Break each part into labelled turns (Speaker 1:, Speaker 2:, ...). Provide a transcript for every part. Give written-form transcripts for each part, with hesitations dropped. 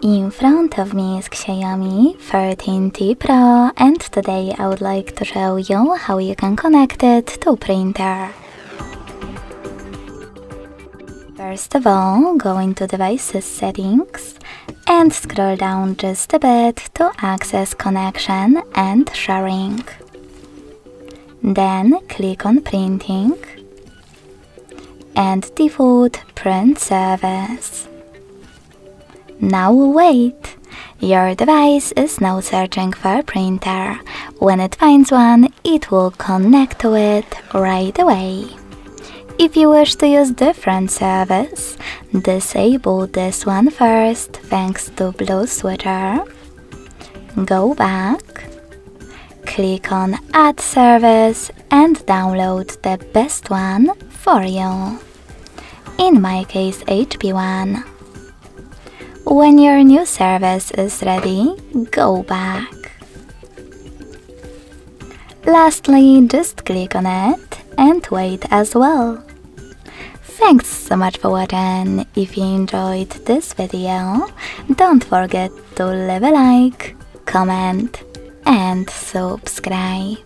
Speaker 1: In front of me is Xiaomi 13T Pro, and today I would like to show you how you can connect it to printer. First of all, go into Devices Settings and scroll down just a bit to access connection and sharing. Then click on Printing and Default Print Service. Now wait! Your device is now searching for a printer. When it finds one, it will connect to it right away. If you wish to use different service, disable this one first thanks to blue switcher. Go back, click on Add Service and download the best one for you. In my case, HP1. When your new service is ready, go back. Lastly, just click on it and wait as well. Thanks so much for watching. If you enjoyed this video, don't forget to leave a like, comment and subscribe.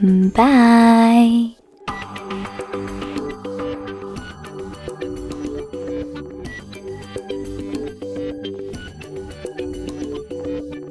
Speaker 1: Bye!